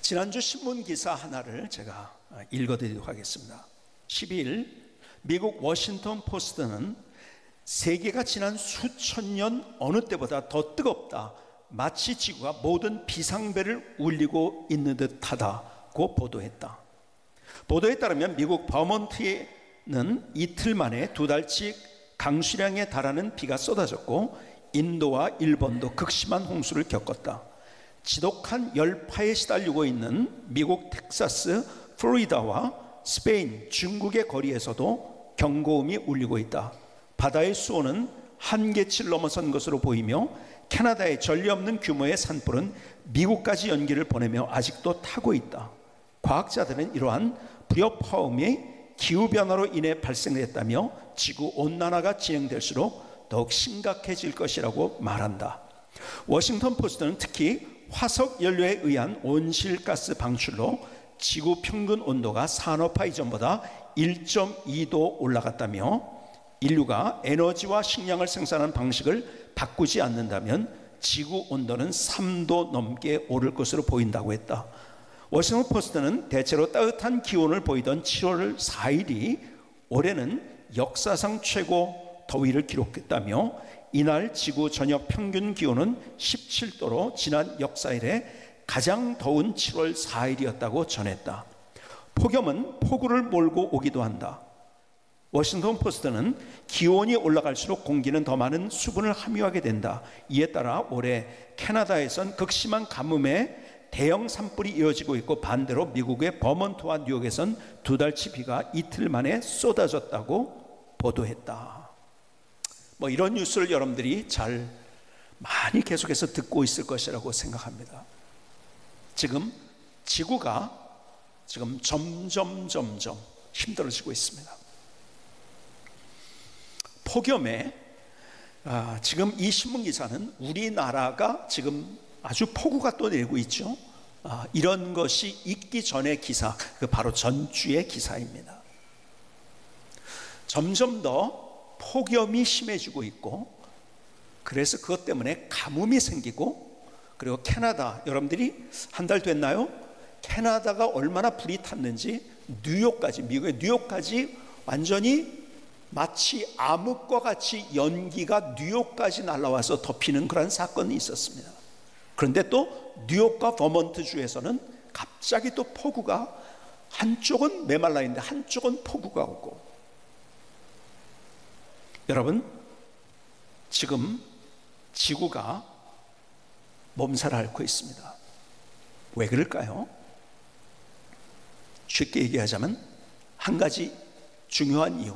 지난주 신문 기사 하나를 제가 읽어드리도록 하겠습니다. 12일 미국 워싱턴 포스트는 세계가 지난 수천 년 어느 때보다 더 뜨겁다, 마치 지구가 모든 비상벨을 울리고 있는 듯하다고 보도했다. 보도에 따르면 미국 버몬트에는 이틀 만에 2달치 강수량에 달하는 비가 쏟아졌고 인도와 일본도 극심한 홍수를 겪었다. 지독한 열파에 시달리고 있는 미국 텍사스, 플로리다와 스페인, 중국의 거리에서도 경고음이 울리고 있다. 바다의 수온은 한계치를 넘어선 것으로 보이며 캐나다의 전례 없는 규모의 산불은 미국까지 연기를 보내며 아직도 타고 있다. 과학자들은 이러한 불협화음이 기후변화로 인해 발생했다며 지구온난화가 진행될수록 더욱 심각해질 것이라고 말한다. 워싱턴 포스트는 특히 화석 연료에 의한 온실가스 방출로 지구 평균 온도가 산업화 이전보다 1.2도 올라갔다며 인류가 에너지와 식량을 생산하는 방식을 바꾸지 않는다면 지구 온도는 3도 넘게 오를 것으로 보인다고 했다. 워싱턴 포스트는 대체로 따뜻한 기온을 보이던 7월 4일이 올해는 역사상 최고 더위를 기록했다며 이날 지구 전역 평균 기온은 17도로 지난 역사 이래 가장 더운 7월 4일이었다고 전했다. 폭염은 폭우를 몰고 오기도 한다. 워싱턴 포스트는 기온이 올라갈수록 공기는 더 많은 수분을 함유하게 된다. 이에 따라 올해 캐나다에선 극심한 가뭄에 대형 산불이 이어지고 있고 반대로 미국의 버몬트와 뉴욕에선 2달치 비가 이틀 만에 쏟아졌다고 보도했다. 이런 뉴스를 여러분들이 잘 많이 계속해서 듣고 있을 것이라고 생각합니다. 지금 지구가 점점 힘들어지고 있습니다. 폭염에 지금 이 신문 기사는 우리나라가 지금 아주 폭우가 또 내리고 있죠. 이런 것이 있기 전의 기사, 바로 전주의 기사입니다. 점점 더 폭염이 심해지고 있고, 그래서 그것 때문에 가뭄이 생기고, 그리고 캐나다, 여러분들이 한 달 됐나요? 캐나다가 얼마나 불이 탔는지 뉴욕까지, 미국의 뉴욕까지 완전히 마치 암흑과 같이 연기가 뉴욕까지 날아와서 덮이는 그런 사건이 있었습니다. 그런데 또 뉴욕과 버몬트 주에서는 갑자기 또 폭우가, 한쪽은 메말라 있는데 한쪽은 폭우가 오고. 여러분, 지금 지구가 몸살을 앓고 있습니다. 왜 그럴까요? 쉽게 얘기하자면 한 가지 중요한 이유,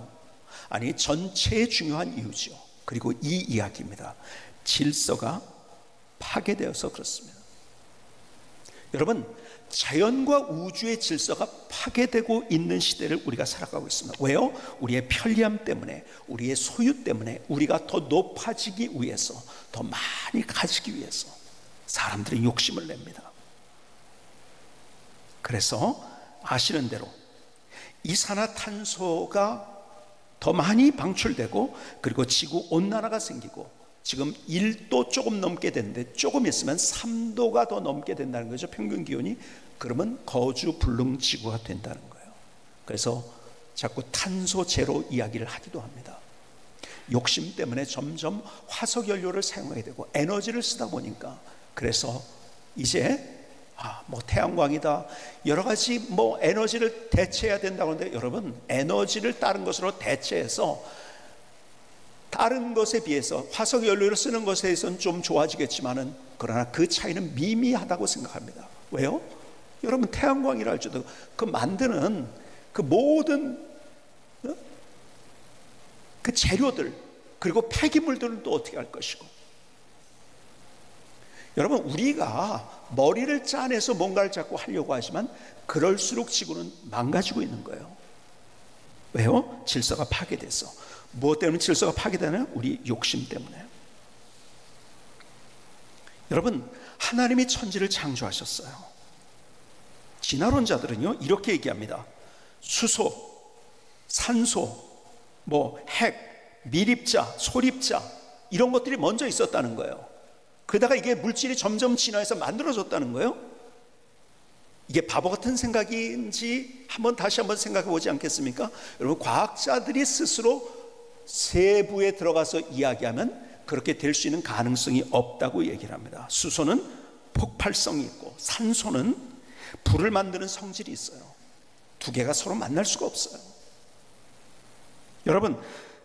아니 전체의 중요한 이유죠. 그리고 이 이야기입니다. 질서가 파괴되어서 그렇습니다. 여러분, 자연과 우주의 질서가 파괴되고 있는 시대를 우리가 살아가고 있습니다. 왜요? 우리의 편리함 때문에, 우리의 소유 때문에, 우리가 더 높아지기 위해서, 더 많이 가지기 위해서 사람들이 욕심을 냅니다. 그래서 아시는 대로 이산화탄소가 더 많이 방출되고, 그리고 지구 온난화가 생기고, 지금 1도 조금 넘게 되는데 조금 있으면 3도가 더 넘게 된다는 거죠. 평균 기온이. 그러면 거주 불능 지구가 된다는 거예요. 그래서 자꾸 탄소 제로 이야기를 하기도 합니다. 욕심 때문에 점점 화석 연료를 사용하게 되고 에너지를 쓰다 보니까, 그래서 이제 태양광이다, 여러 가지 에너지를 대체해야 된다고 하는데, 여러분, 에너지를 다른 것으로 대체해서 다른 것에 비해서 화석 연료를 쓰는 것에 대해서는 좀 좋아지겠지만은, 그러나 그 차이는 미미하다고 생각합니다. 왜요? 여러분, 태양광이라 할지도 그 만드는 그 모든 그 재료들, 그리고 폐기물들은 또 어떻게 할 것이고. 여러분, 우리가 머리를 짜내서 뭔가를 자꾸 하려고 하지만 그럴수록 지구는 망가지고 있는 거예요. 왜요? 질서가 파괴돼서. 무엇 때문에 질서가 파괴되나요? 우리 욕심 때문에. 여러분, 하나님이 천지를 창조하셨어요. 진화론자들은요 이렇게 얘기합니다. 수소, 산소, 핵, 미립자, 소립자, 이런 것들이 먼저 있었다는 거예요. 그러다가 이게 물질이 점점 진화해서 만들어졌다는 거예요. 이게 바보 같은 생각인지 다시 한번 생각해 보지 않겠습니까? 여러분, 과학자들이 스스로 세부에 들어가서 이야기하면 그렇게 될 수 있는 가능성이 없다고 얘기를 합니다. 수소는 폭발성이 있고 산소는 불을 만드는 성질이 있어요. 두 개가 서로 만날 수가 없어요. 여러분,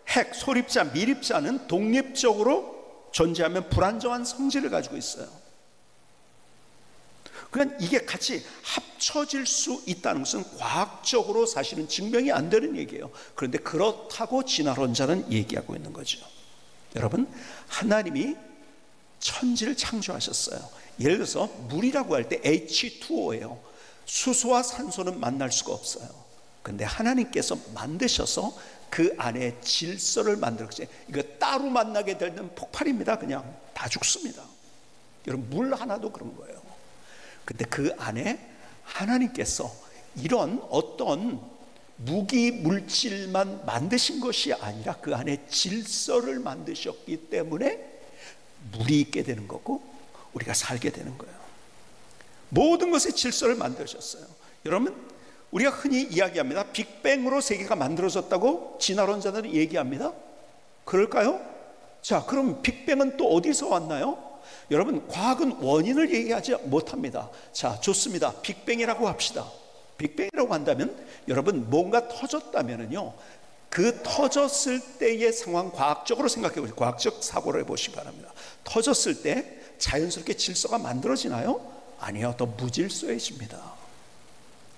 핵, 소립자, 미립자는 독립적으로 존재하면 불안정한 성질을 가지고 있어요. 그러니까 이게 같이 합쳐질 수 있다는 것은 과학적으로 사실은 증명이 안 되는 얘기예요. 그런데 그렇다고 진화론자는 얘기하고 있는 거죠. 여러분, 하나님이 천지를 창조하셨어요. 예를 들어서 물이라고 할 때 H2O예요. 수소와 산소는 만날 수가 없어요. 그런데 하나님께서 만드셔서 그 안에 질서를 만들었어요. 이거 따로 만나게 되면 폭발입니다. 그냥 다 죽습니다. 여러분, 물 하나도 그런 거예요. 근데 그 안에 하나님께서 이런 어떤 무기 물질만 만드신 것이 아니라 그 안에 질서를 만드셨기 때문에 물이 있게 되는 거고 우리가 살게 되는 거예요. 모든 것의 질서를 만드셨어요. 여러분, 우리가 흔히 이야기합니다. 빅뱅으로 세계가 만들어졌다고 진화론자들은 얘기합니다. 그럴까요? 자, 그럼 빅뱅은 또 어디서 왔나요? 여러분, 과학은 원인을 얘기하지 못합니다. 자, 좋습니다. 빅뱅이라고 합시다. 빅뱅이라고 한다면 여러분, 뭔가 터졌다면은요, 그 터졌을 때의 상황 과학적으로 생각해 보시고 과학적 사고를 해보시기 바랍니다. 터졌을 때 자연스럽게 질서가 만들어지나요? 아니요, 더 무질서해집니다.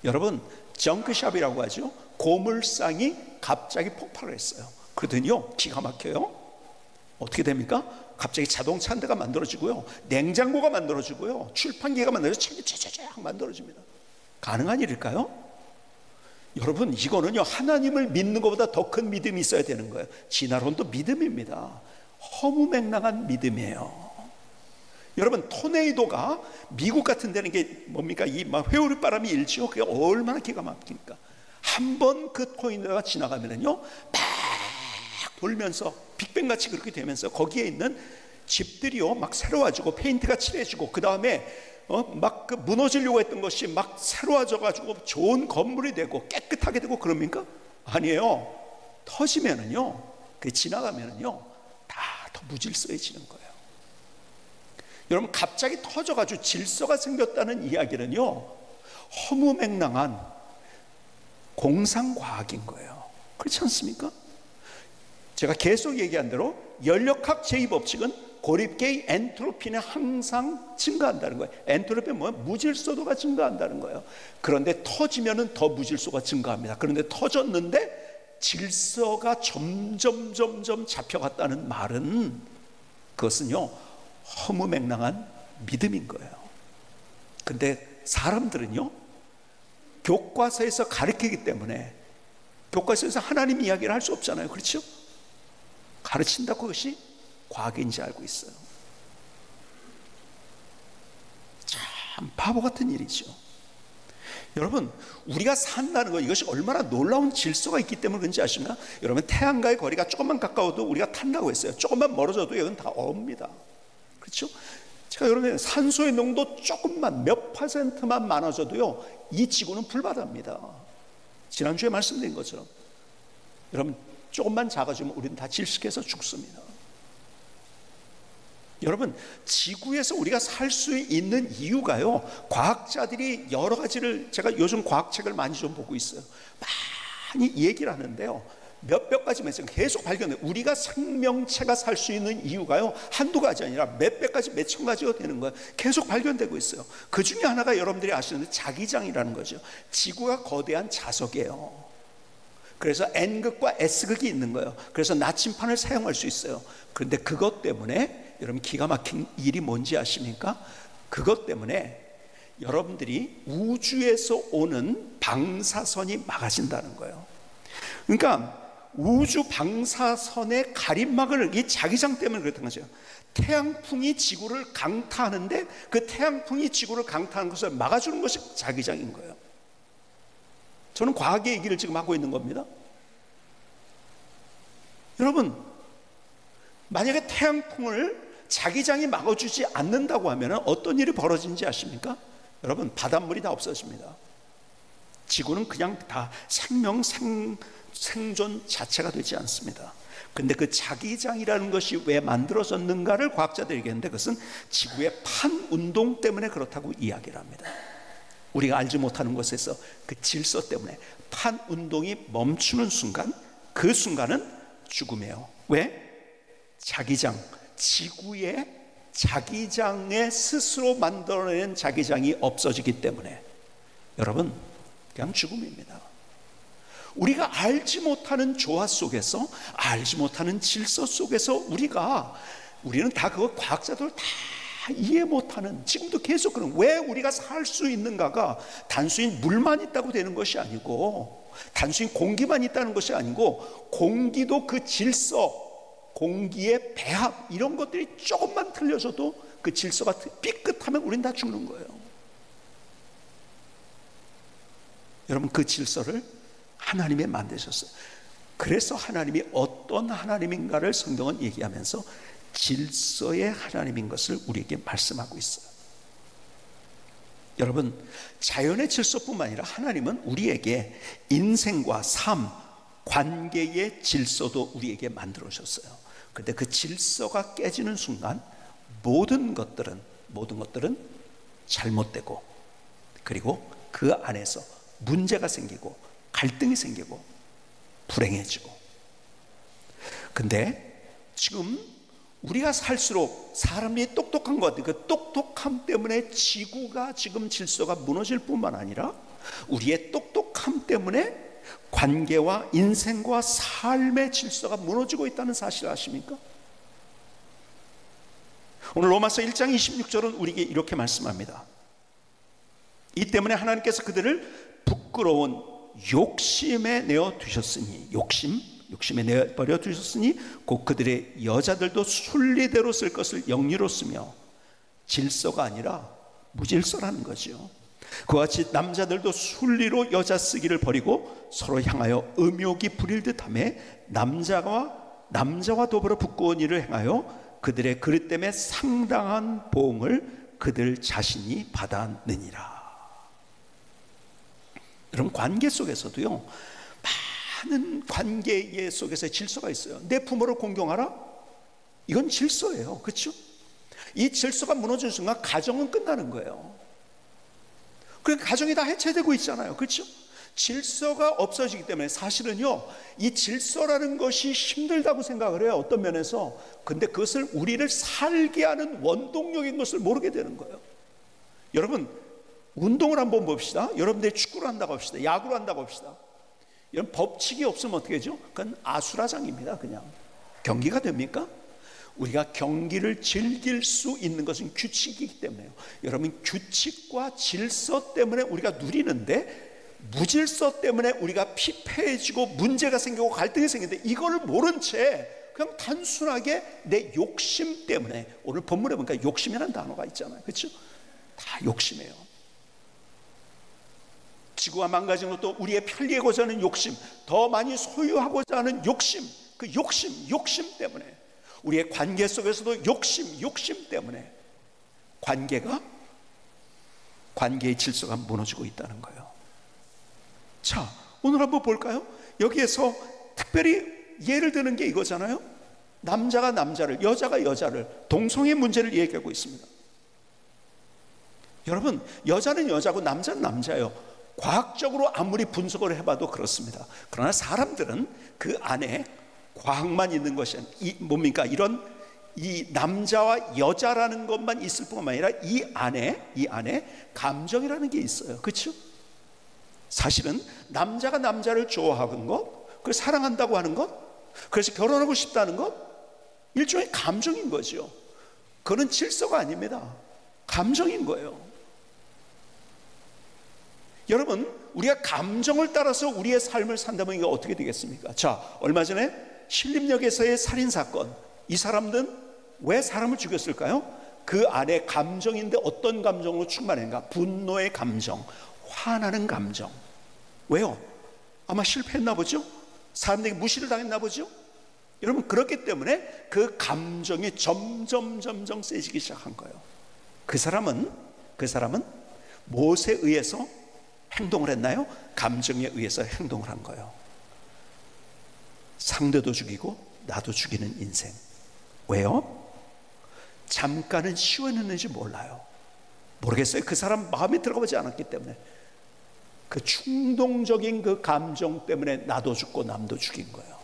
여러분, 정크샵이라고 하죠. 고물상이 갑자기 폭발을 했어요. 그러더니요, 기가 막혀요. 어떻게 됩니까? 갑자기 자동차 한 대가 만들어지고요, 냉장고가 만들어지고요, 출판기가 만들어져 책이 쫙쫙쫙 만들어집니다. 가능한 일일까요? 여러분, 이거는요, 하나님을 믿는 것보다 더 큰 믿음이 있어야 되는 거예요. 진화론도 믿음입니다. 허무맹랑한 믿음이에요. 여러분, 토네이도가 미국 같은 데는 이게 뭡니까? 이 막 회오리 바람이 일지요. 그게 얼마나 기가 막힙니까? 한번 그 토네이도가 지나가면은요, 막 돌면서 빅뱅 같이 그렇게 되면서 거기에 있는 집들이요, 막 새로워지고 페인트가 칠해지고 그 다음에 막 그 무너지려고 했던 것이 막 새로워져 가지고 좋은 건물이 되고 깨끗하게 되고 그럽니까? 아니에요. 터지면은요, 그 지나가면은요, 다 더 무질서해지는 거예요. 여러분, 갑자기 터져가지고 질서가 생겼다는 이야기는요, 허무맹랑한 공상과학인 거예요. 그렇지 않습니까? 제가 계속 얘기한 대로 연력학 제2법칙은 고립계의 엔트로피는 항상 증가한다는 거예요. 엔트로피는 뭐예요? 무질서도가 증가한다는 거예요. 그런데 터지면은 더 무질서가 증가합니다. 그런데 터졌는데 질서가 점점 잡혀갔다는 말은 그것은요, 허무맹랑한 믿음인 거예요. 근데 사람들은요, 교과서에서 가르치기 때문에, 교과서에서 하나님 이야기를 할 수 없잖아요. 그렇죠? 가르친다고 그것이 과학인지 알고 있어요. 참 바보 같은 일이죠. 여러분, 우리가 산다는 것, 이것이 얼마나 놀라운 질서가 있기 때문에 그런지 아십니까? 여러분, 태양과의 거리가 조금만 가까워도 우리가 탄다고 했어요. 조금만 멀어져도 이건 다 옵니다. 그렇죠? 제가 여러분, 산소의 농도 조금만 몇 %만 많아져도요, 이 지구는 불바다입니다. 지난주에 말씀드린 것처럼 여러분, 조금만 작아지면 우리는 다 질식해서 죽습니다. 여러분, 지구에서 우리가 살 수 있는 이유가요, 과학자들이 여러 가지를, 제가 요즘 과학책을 많이 좀 보고 있어요. 많이 얘기를 하는데요, 몇백 가지 계속 발견해요. 우리가 생명체가 살 수 있는 이유가요, 한두 가지 아니라 몇백 가지, 몇천 가지가 되는 거예요. 계속 발견되고 있어요. 그 중에 하나가 여러분들이 아시는데 자기장이라는 거죠. 지구가 거대한 자석이에요. 그래서 N극과 S극이 있는 거예요. 그래서 나침판을 사용할 수 있어요. 그런데 그것 때문에 여러분, 기가 막힌 일이 뭔지 아십니까? 그것 때문에 여러분들이 우주에서 오는 방사선이 막아진다는 거예요. 그러니까 우주 방사선의 가림막을, 이 자기장 때문에 그렇다는 거죠. 태양풍이 지구를 강타하는데 그 태양풍이 지구를 강타하는 것을 막아주는 것이 자기장인 거예요. 저는 과학의 얘기를 지금 하고 있는 겁니다. 여러분, 만약에 태양풍을 자기장이 막아주지 않는다고 하면 어떤 일이 벌어지는지 아십니까? 여러분, 바닷물이 다 없어집니다. 지구는 그냥 다 생존 자체가 되지 않습니다. 근데 그 자기장이라는 것이 왜 만들어졌는가를 과학자들이 얘기했는데, 그것은 지구의 판운동 때문에 그렇다고 이야기를 합니다. 우리가 알지 못하는 것에서 그 질서 때문에 판운동이 멈추는 순간, 그 순간은 죽음이에요. 왜? 자기장, 지구의 자기장에 스스로 만들어낸 자기장이 없어지기 때문에 여러분, 그냥 죽음입니다. 우리가 알지 못하는 조화 속에서, 알지 못하는 질서 속에서 우리는 다 그거 과학자들 다 이해 못하는, 지금도 계속 그런, 왜 우리가 살 수 있는가가 단순히 물만 있다고 되는 것이 아니고, 단순히 공기만 있다는 것이 아니고, 공기도 그 질서, 공기의 배합, 이런 것들이 조금만 틀려져도 그 질서가 삐끗하면 우린 다 죽는 거예요. 여러분, 그 질서를 하나님이 만드셨어요. 그래서 하나님이 어떤 하나님인가를 성경은 얘기하면서 질서의 하나님인 것을 우리에게 말씀하고 있어요. 여러분, 자연의 질서뿐만 아니라 하나님은 우리에게 인생과 삶, 관계의 질서도 우리에게 만들어 주셨어요. 그런데 그 질서가 깨지는 순간 모든 것들은 잘못되고, 그리고 그 안에서 문제가 생기고 갈등이 생기고 불행해지고. 근데 지금 우리가 살수록 사람이 똑똑한 것 같아요. 그 똑똑함 때문에 지구가 지금 질서가 무너질 뿐만 아니라 우리의 똑똑함 때문에 관계와 인생과 삶의 질서가 무너지고 있다는 사실을 아십니까? 오늘 로마서 1장 26절은 우리에게 이렇게 말씀합니다. 이 때문에 하나님께서 그들을 부끄러운 욕심에 내어 두셨으니, 욕심에 내버려 두셨으니 곧 그들의 여자들도 순리대로 쓸 것을 영리로 쓰며, 질서가 아니라 무질서라는 거죠. 그와 같이 남자들도 순리로 여자 쓰기를 버리고 서로 향하여 음욕이 부릴 듯하며 남자와 더불어 부끄러운 일을 행하여 그들의 그릇 때문에 상당한 보응을 그들 자신이 받았느니라. 여러분, 관계 속에서도요, 많은 관계 속에서 질서가 있어요. 내 부모를 공경하라? 이건 질서예요. 그렇죠? 이 질서가 무너지는 순간 가정은 끝나는 거예요. 그러니까 가정이 다 해체되고 있잖아요. 그렇죠? 질서가 없어지기 때문에 사실은요, 이 질서라는 것이 힘들다고 생각을 해요, 어떤 면에서. 근데 그것을 우리를 살게 하는 원동력인 것을 모르게 되는 거예요. 여러분, 운동을 한번 봅시다. 여러분들이 축구를 한다고 합시다. 야구를 한다고 합시다. 이런 법칙이 없으면 어떻게 되죠? 그건 아수라장입니다. 그냥 경기가 됩니까? 우리가 경기를 즐길 수 있는 것은 규칙이기 때문에요. 여러분, 규칙과 질서 때문에 우리가 누리는데, 무질서 때문에 우리가 피폐해지고 문제가 생기고 갈등이 생기는데, 이거를 모른 채 그냥 단순하게 내 욕심 때문에, 오늘 본문에 보니까 욕심이라는 단어가 있잖아요. 그렇죠? 다 욕심이에요. 지구가 망가지는 것도 우리의 편리하고자 하는 욕심, 더 많이 소유하고자 하는 욕심, 그 욕심 때문에, 우리의 관계 속에서도 욕심 때문에 관계의 질서가 무너지고 있다는 거예요. 자, 오늘 한번 볼까요? 여기에서 특별히 예를 드는 게 이거잖아요. 남자가 남자를, 여자가 여자를, 동성애 문제를 얘기하고 있습니다. 여러분, 여자는 여자고 남자는 남자예요. 과학적으로 아무리 분석을 해봐도 그렇습니다. 그러나 사람들은 그 안에 과학만 있는 것이 뭡니까? 이 남자와 여자라는 것만 있을 뿐만 아니라 이 안에 감정이라는 게 있어요. 그렇죠? 사실은 남자가 남자를 좋아하는 것, 그걸 사랑한다고 하는 것, 그래서 결혼하고 싶다는 것, 일종의 감정인 거죠. 그건 질서가 아닙니다. 감정인 거예요. 여러분, 우리가 감정을 따라서 우리의 삶을 산다면 이게 어떻게 되겠습니까? 자, 얼마 전에 신림역에서의 살인사건, 이 사람들은 왜 사람을 죽였을까요? 그 안에 감정인데 어떤 감정으로 충만한가? 분노의 감정, 화나는 감정. 왜요? 아마 실패했나 보죠? 사람들에게 무시를 당했나 보죠? 여러분, 그렇기 때문에 그 감정이 점점 세지기 시작한 거예요. 그 사람은 무엇에 의해서 행동을 했나요? 감정에 의해서 행동을 한 거예요. 상대도 죽이고 나도 죽이는 인생. 왜요? 잠깐은 시원했는지 몰라요. 모르겠어요. 그 사람 마음에 들어가지 않았기 때문에. 그 충동적인 그 감정 때문에 나도 죽고 남도 죽인 거예요.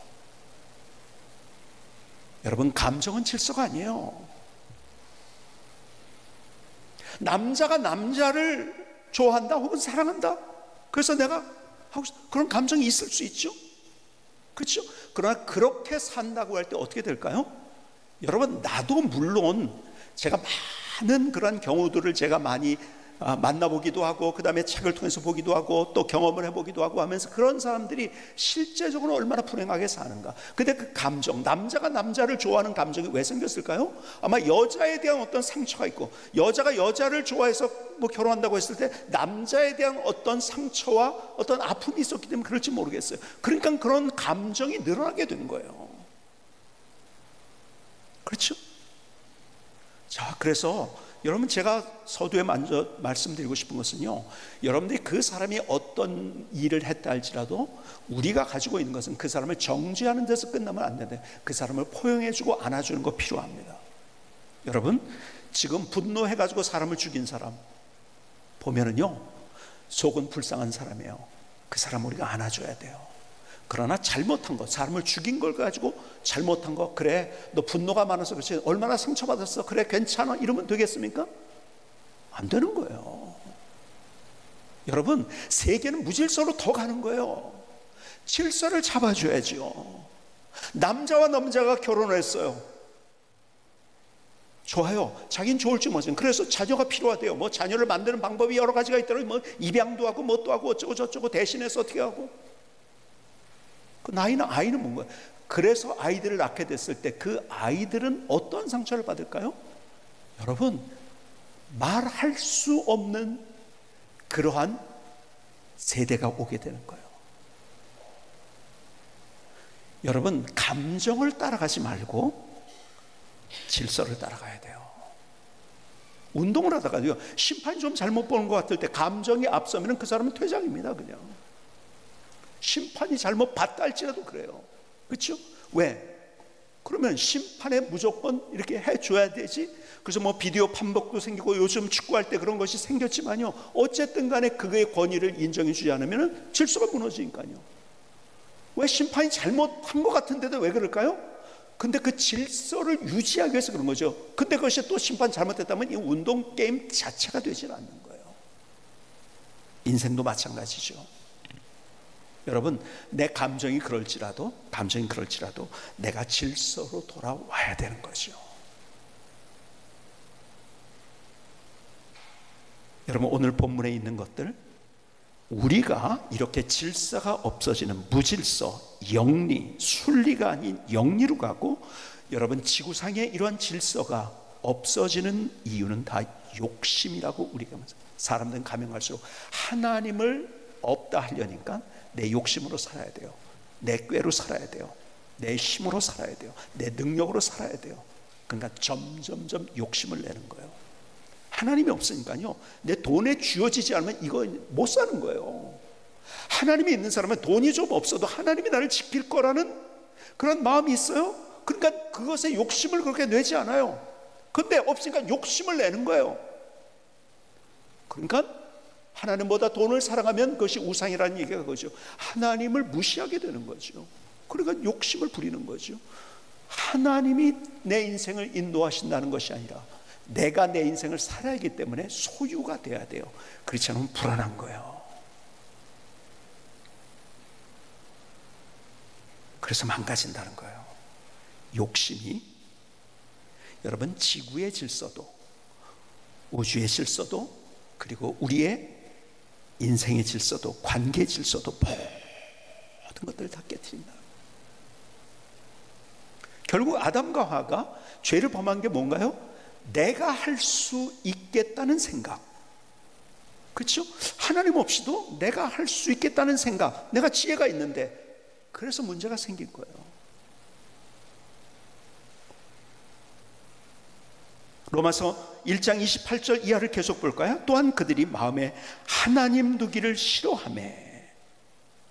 여러분, 감정은 질서가 아니에요. 남자가 남자를 좋아한다 혹은 사랑한다, 그래서 내가 하고 그런 감정이 있을 수 있죠. 그렇죠? 그러나 그렇게 산다고 할 때 어떻게 될까요? 여러분, 나도 물론 제가 많은 그런 경우들을 제가 많이 만나보기도 하고, 그 다음에 책을 통해서 보기도 하고, 또 경험을 해보기도 하고 하면서 그런 사람들이 실제적으로 얼마나 불행하게 사는가. 근데 그 감정, 남자가 남자를 좋아하는 감정이 왜 생겼을까요? 아마 여자에 대한 어떤 상처가 있고, 여자가 여자를 좋아해서 뭐 결혼한다고 했을 때 남자에 대한 어떤 상처와 어떤 아픔이 있었기 때문에 그럴지 모르겠어요. 그러니까 그런 감정이 늘어나게 된 거예요. 그렇죠? 자, 그래서 여러분, 제가 서두에 먼저 말씀드리고 싶은 것은요, 여러분들이 그 사람이 어떤 일을 했다 할지라도 우리가 가지고 있는 것은 그 사람을 정죄하는 데서 끝나면 안 되는데, 그 사람을 포용해주고 안아주는 거 필요합니다. 여러분, 지금 분노해가지고 사람을 죽인 사람 보면은요, 속은 불쌍한 사람이에요. 그 사람 우리가 안아줘야 돼요. 그러나 잘못한 것, 사람을 죽인 걸 가지고 잘못한 거, 그래 너 분노가 많아서 그렇지, 얼마나 상처받았어, 그래 괜찮아, 이러면 되겠습니까? 안 되는 거예요. 여러분, 세계는 무질서로 더 가는 거예요. 질서를 잡아줘야죠. 남자와 남자가 결혼을 했어요. 좋아요. 자기는 좋을지 모르지만 그래서 자녀가 필요하대요. 뭐 자녀를 만드는 방법이 여러 가지가 있더라고요. 뭐 입양도 하고 뭣도 하고 어쩌고 저쩌고 대신해서 어떻게 하고. 아이는 뭔 거예요? 그래서 아이들을 낳게 됐을 때 그 아이들은 어떤 상처를 받을까요? 여러분, 말할 수 없는 그러한 세대가 오게 되는 거예요. 여러분, 감정을 따라가지 말고 질서를 따라가야 돼요. 운동을 하다가요, 심판이 좀 잘못 보는 것 같을 때 감정이 앞서면 그 사람은 퇴장입니다. 그냥 심판이 잘못 봤다 할지라도 그래요. 그렇죠? 왜? 그러면 심판에 무조건 이렇게 해줘야 되지. 그래서 뭐 비디오 판독도 생기고 요즘 축구할 때 그런 것이 생겼지만요, 어쨌든 간에 그의 권위를 인정해 주지 않으면 질서가 무너지니까요. 왜? 심판이 잘못한 것 같은데도 왜 그럴까요? 근데 그 질서를 유지하기 위해서 그런 거죠. 근데 그것이 또 심판 잘못했다면 이 운동 게임 자체가 되질 않는 거예요. 인생도 마찬가지죠. 여러분, 내 감정이 그럴지라도 내가 질서로 돌아와야 되는 거죠. 여러분, 오늘 본문에 있는 것들, 우리가 이렇게 질서가 없어지는 무질서, 영리, 순리가 아닌 영리로 가고, 여러분, 지구상의 이러한 질서가 없어지는 이유는 다 욕심이라고 우리가 사람들은 가면 갈수록 하나님을 없다 하려니까 내 욕심으로 살아야 돼요. 내 꾀로 살아야 돼요. 내 힘으로 살아야 돼요. 내 능력으로 살아야 돼요. 그러니까 점점점 욕심을 내는 거예요. 하나님이 없으니까요, 내 돈에 쥐어지지 않으면 이거 못 사는 거예요. 하나님이 있는 사람은 돈이 좀 없어도 하나님이 나를 지킬 거라는 그런 마음이 있어요. 그러니까 그것에 욕심을 그렇게 내지 않아요. 근데 없으니까 욕심을 내는 거예요. 그러니까 하나님보다 돈을 사랑하면 그것이 우상이라는 얘기가 그거죠. 하나님을 무시하게 되는 거죠. 그러니까 욕심을 부리는 거죠. 하나님이 내 인생을 인도하신다는 것이 아니라 내가 내 인생을 살아야 하기 때문에 소유가 돼야 돼요. 그렇지 않으면 불안한 거예요. 그래서 망가진다는 거예요. 욕심이 여러분, 지구의 질서도, 우주의 질서도, 그리고 우리의 인생의 질서도, 관계의 질서도, 모든 것들을 다 깨트린다. 결국 아담과 하와가 죄를 범한 게 뭔가요? 내가 할 수 있겠다는 생각. 그렇죠? 하나님 없이도 내가 할 수 있겠다는 생각, 내가 지혜가 있는데, 그래서 문제가 생긴 거예요. 로마서 1장 28절 이하를 계속 볼까요? 또한 그들이 마음에 하나님 두기를 싫어하며,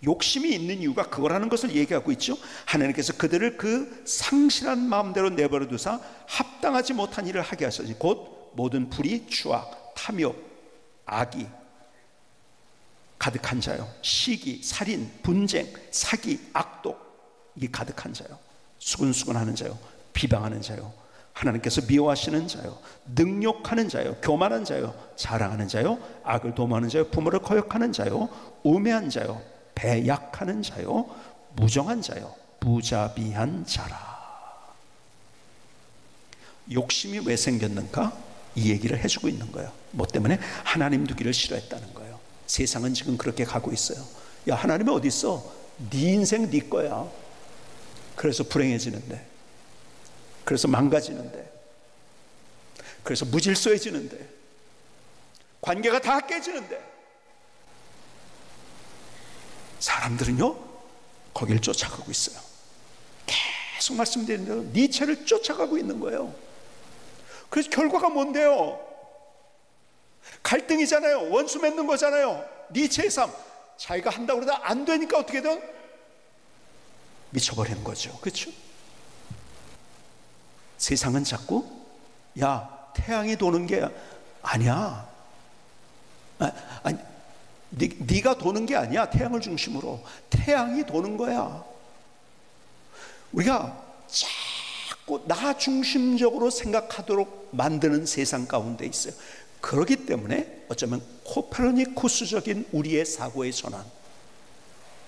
욕심이 있는 이유가 그거라는 것을 얘기하고 있죠. 하나님께서 그들을 그 상실한 마음대로 내버려 두사 합당하지 못한 일을 하게 하시니 곧 모든 불의, 추악, 탐욕, 악이 가득한 자요, 시기, 살인, 분쟁, 사기, 악독, 이게 가득한 자요, 수근수근하는 자요, 비방하는 자요, 하나님께서 미워하시는 자요, 능욕하는 자요, 교만한 자요, 자랑하는 자요, 악을 도모하는 자요, 부모를 거역하는 자요, 우매한 자요, 배약하는 자요, 무정한 자요, 무자비한 자라. 욕심이 왜 생겼는가? 이 얘기를 해주고 있는 거예요. 뭐 때문에? 하나님 두기를 싫어했다는 거예요. 세상은 지금 그렇게 가고 있어요. 야, 하나님이 어디 있어? 네 인생 네 거야. 그래서 불행해지는데, 그래서 망가지는데, 그래서 무질서해지는데, 관계가 다 깨지는데, 사람들은요 거길 쫓아가고 있어요. 계속 말씀드리는 대로 니체를 쫓아가고 있는 거예요. 그래서 결과가 뭔데요? 갈등이잖아요. 원수 맺는 거잖아요. 니체의 삶, 자기가 한다고 그러다 안 되니까 어떻게든 미쳐버리는 거죠. 그렇죠? 세상은 자꾸 야, 태양이 도는 게 아니야. 아니, 네가 도는 게 아니야. 태양을 중심으로 태양이 도는 거야. 우리가 자꾸 나 중심적으로 생각하도록 만드는 세상 가운데 있어요. 그렇기 때문에 어쩌면 코페르니쿠스적인 우리의 사고의 전환,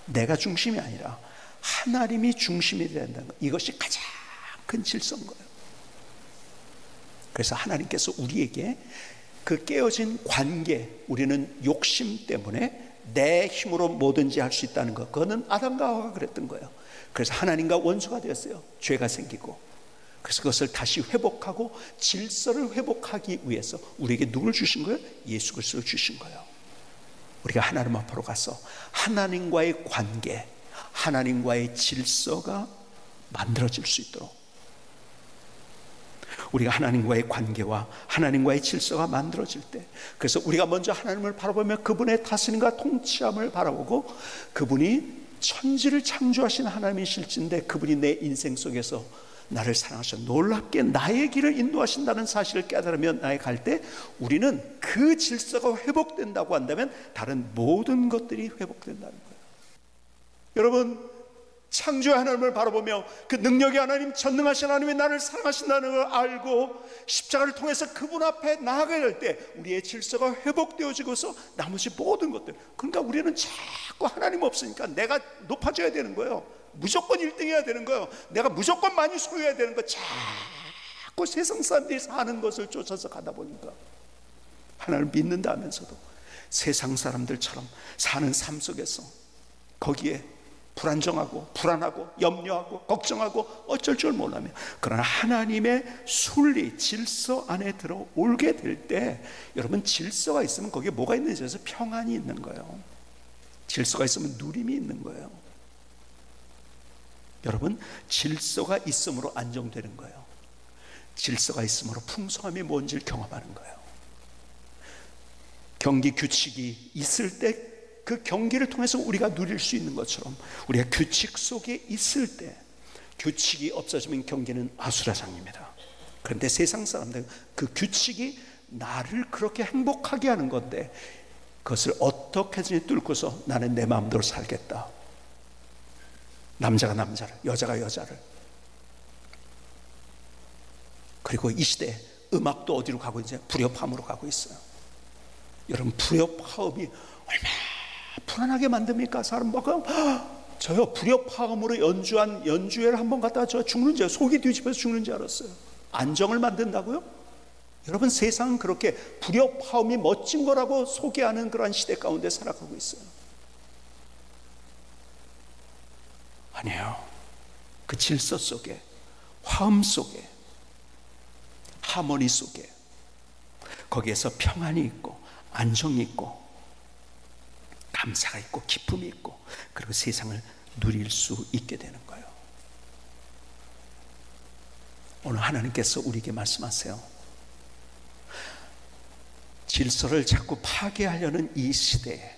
내가 중심이 아니라 하나님이 중심이 된다는 것, 이것이 가장 큰 질서인 거예요. 그래서 하나님께서 우리에게 그 깨어진 관계, 우리는 욕심 때문에 내 힘으로 뭐든지 할 수 있다는 것, 그거는 아담과 하와가 그랬던 거예요. 그래서 하나님과 원수가 되었어요. 죄가 생기고. 그래서 그것을 다시 회복하고 질서를 회복하기 위해서 우리에게 누굴 주신 거예요? 예수 그리스도를 주신 거예요. 우리가 하나님 앞으로 가서 하나님과의 관계, 하나님과의 질서가 만들어질 수 있도록, 우리가 하나님과의 관계와 하나님과의 질서가 만들어질 때, 그래서 우리가 먼저 하나님을 바라보며 그분의 다스림과 통치함을 바라보고, 그분이 천지를 창조하신 하나님이실진데 그분이 내 인생 속에서 나를 사랑하셔 놀랍게 나의 길을 인도하신다는 사실을 깨달으며 나의 갈 때, 우리는 그 질서가 회복된다고 한다면 다른 모든 것들이 회복된다는 거예요. 여러분, 창조의 하나님을 바라보며 그 능력의 하나님, 전능하신 하나님이 나를 사랑하신다는 걸 알고 십자가를 통해서 그분 앞에 나아가야 할 때 우리의 질서가 회복되어지고서 나머지 모든 것들, 그러니까 우리는 자꾸 하나님 없으니까 내가 높아져야 되는 거예요. 무조건 1등 해야 되는 거예요. 내가 무조건 많이 소유해야 되는 거예요. 자꾸 세상 사람들이 사는 것을 쫓아서 가다 보니까 하나님을 믿는다 하면서도 세상 사람들처럼 사는 삶 속에서 거기에 불안정하고 불안하고 염려하고 걱정하고 어쩔 줄 몰라며, 그러나 하나님의 순리, 질서 안에 들어올게 될 때, 여러분, 질서가 있으면 거기에 뭐가 있는지 해서 평안이 있는 거예요. 질서가 있으면 누림이 있는 거예요. 여러분, 질서가 있음으로 안정되는 거예요. 질서가 있음으로 풍성함이 뭔지를 경험하는 거예요. 경기 규칙이 있을 때 그 경기를 통해서 우리가 누릴 수 있는 것처럼, 우리가 규칙 속에 있을 때, 규칙이 없어지면 경기는 아수라장입니다. 그런데 세상 사람들은 그 규칙이 나를 그렇게 행복하게 하는 건데, 그것을 어떻게든지 뚫고서 나는 내 마음대로 살겠다. 남자가 남자를, 여자가 여자를. 그리고 이 시대 음악도 어디로 가고 있는지, 불협화음으로 가고 있어요. 여러분, 불협화음이 얼마나 불안하게 만듭니까? 사람 막 저요, 불협화음으로 연주한 연주회를 한번 갔다가 저 죽는 줄, 속이 뒤집어서 죽는 줄 알았어요. 안정을 만든다고요? 여러분, 세상은 그렇게 불협화음이 멋진 거라고 소개하는 그러한 시대 가운데 살아가고 있어요. 아니에요. 그 질서 속에, 화음 속에, 하모니 속에, 거기에서 평안이 있고 안정이 있고 감사가 있고 기쁨이 있고, 그리고 세상을 누릴 수 있게 되는 거예요. 오늘 하나님께서 우리에게 말씀하세요. 질서를 자꾸 파괴하려는 이 시대에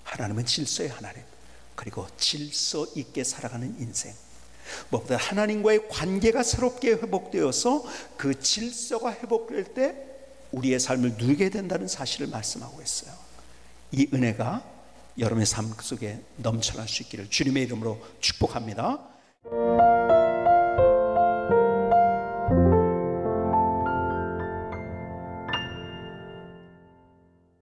하나님은 질서의 하나님, 그리고 질서 있게 살아가는 인생, 무엇보다 하나님과의 관계가 새롭게 회복되어서 그 질서가 회복될 때 우리의 삶을 누리게 된다는 사실을 말씀하고 있어요. 이 은혜가 여러분의 삶 속에 넘쳐날 수 있기를 주님의 이름으로 축복합니다.